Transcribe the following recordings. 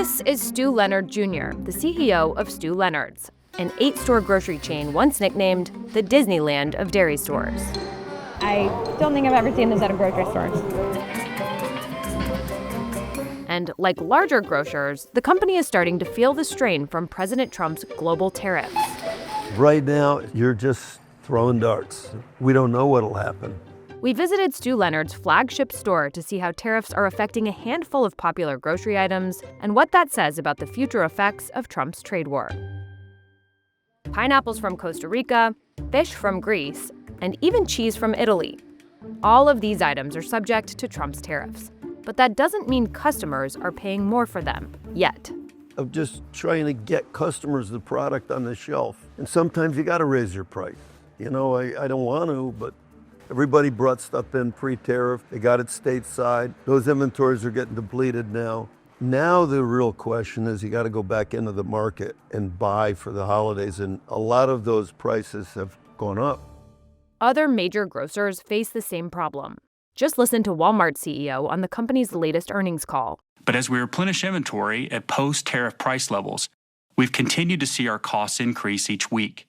This is Stew Leonard Jr., the CEO of Stew Leonard's, an 8-store grocery chain once nicknamed the Disneyland of dairy stores. I don't think I've ever seen this at a grocery store. And like larger grocers, the company is starting to feel the strain from President Trump's global tariffs. Right now, you're just throwing darts. We don't know what'll happen. We visited Stew Leonard's flagship store to see how tariffs are affecting a handful of popular grocery items and what that says about the future effects of Trump's trade war. Pineapples from Costa Rica, fish from Greece, and even cheese from Italy. All of these items are subject to Trump's tariffs. But that doesn't mean customers are paying more for them, yet. I'm just trying to get customers the product on the shelf. And sometimes you got to raise your price. You know, I don't want to, but everybody brought stuff in pre-tariff. They got it stateside. Those inventories are getting depleted now. Now the real question is you got to go back into the market and buy for the holidays. And a lot of those prices have gone up. Other major grocers face the same problem. Just listen to Walmart's CEO on the company's latest earnings call. But as we replenish inventory at post-tariff price levels, we've continued to see our costs increase each week.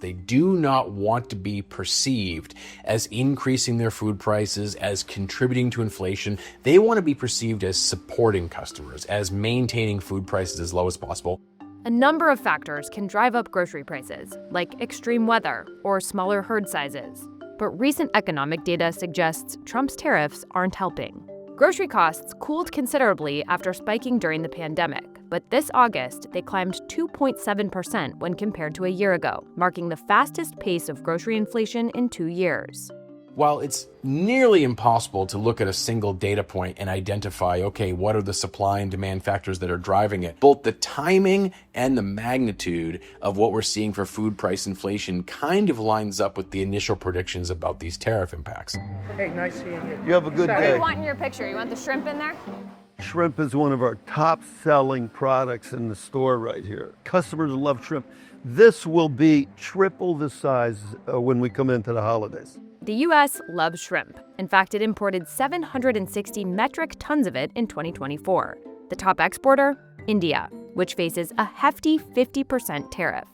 They do not want to be perceived as increasing their food prices, as contributing to inflation. They want to be perceived as supporting customers, as maintaining food prices as low as possible. A number of factors can drive up grocery prices, like extreme weather or smaller herd sizes. But recent economic data suggests Trump's tariffs aren't helping. Grocery costs cooled considerably after spiking during the pandemic, but this August, they climbed 2.7% when compared to a year ago, marking the fastest pace of grocery inflation in 2 years. While it's nearly impossible to look at a single data point and identify, okay, what are the supply and demand factors that are driving it, both the timing and the magnitude of what we're seeing for food price inflation kind of lines up with the initial predictions about these tariff impacts. Hey, nice seeing you. You have a good What do day. you want in your picture? You want the shrimp in there? Shrimp is one of our top-selling products in the store right here. Customers love shrimp. This will be triple the size when we come into the holidays. The U.S. loves shrimp. In fact, it imported 760 metric tons of it in 2024. The top exporter? India, which faces a hefty 50% tariff.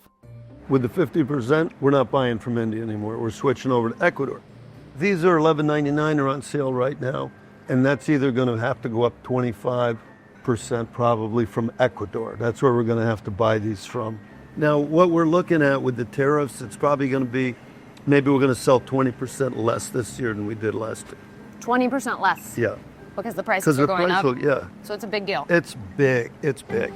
With the 50%, we're not buying from India anymore. We're switching over to Ecuador. These are $11.99 are on sale right now, and that's either going to have to go up 25% probably from Ecuador. That's where we're going to have to buy these from. Now, what we're looking at with the tariffs, it's probably going to be, maybe we're going to sell 20% less this year than we did last year. 20% less? Yeah. Because the prices are going up? Yeah. So it's a big deal. It's big. It's big.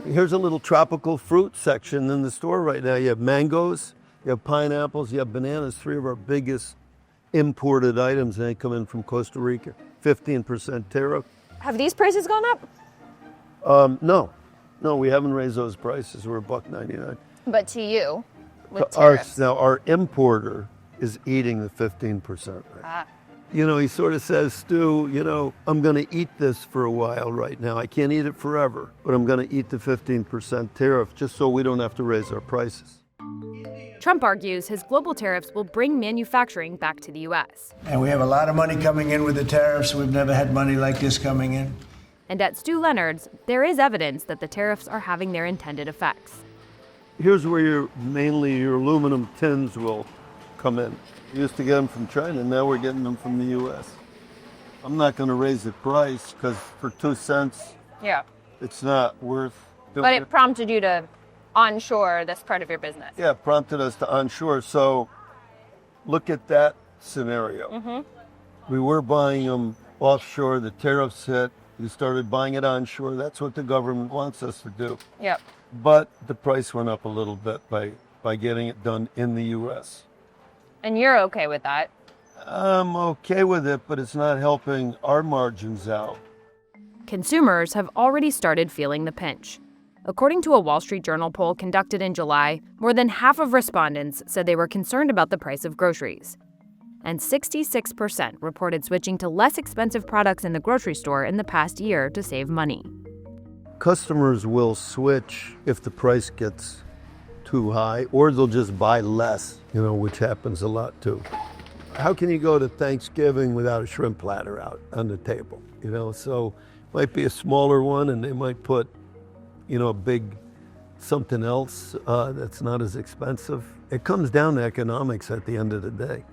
Here's a little tropical fruit section in the store right now. You have mangoes, you have pineapples, you have bananas, 3 of our biggest imported items. They come in from Costa Rica. 15% tariff. Have these prices gone up? No, we haven't raised those prices. We're $1.99. But to you, with tariffs. Our importer is eating the 15%. Right? You know, he sort of says, Stu, you know, I'm going to eat this for a while right now. I can't eat it forever, but I'm going to eat the 15% tariff just so we don't have to raise our prices. Trump argues his global tariffs will bring manufacturing back to the U.S. And we have a lot of money coming in with the tariffs. We've never had money like this coming in. And at Stew Leonard's, there is evidence that the tariffs are having their intended effects. Here's where mainly your aluminum tins will come in. We used to get them from China, now we're getting them from the U.S. I'm not going to raise the price because for 2 cents, Yeah. it's not worth doing But it prompted you to onshore this part of your business. Yeah, it prompted us to onshore. So look at that scenario. Mm-hmm. We were buying them offshore, the tariffs hit, we started buying it onshore. That's what the government wants us to do. Yep. But the price went up a little bit by getting it done in the U.S. And you're okay with that? I'm okay with it, but it's not helping our margins out. Consumers have already started feeling the pinch. According to a Wall Street Journal poll conducted in July, more than half of respondents said they were concerned about the price of groceries. And 66% reported switching to less expensive products in the grocery store in the past year to save money. Customers will switch if the price gets too high, or they'll just buy less, which happens a lot too. how can you go to Thanksgiving without a shrimp platter out on the table? You know, so might be a smaller one, and they might put, you know, a big something else that's not as expensive. It comes down to economics at the end of the day.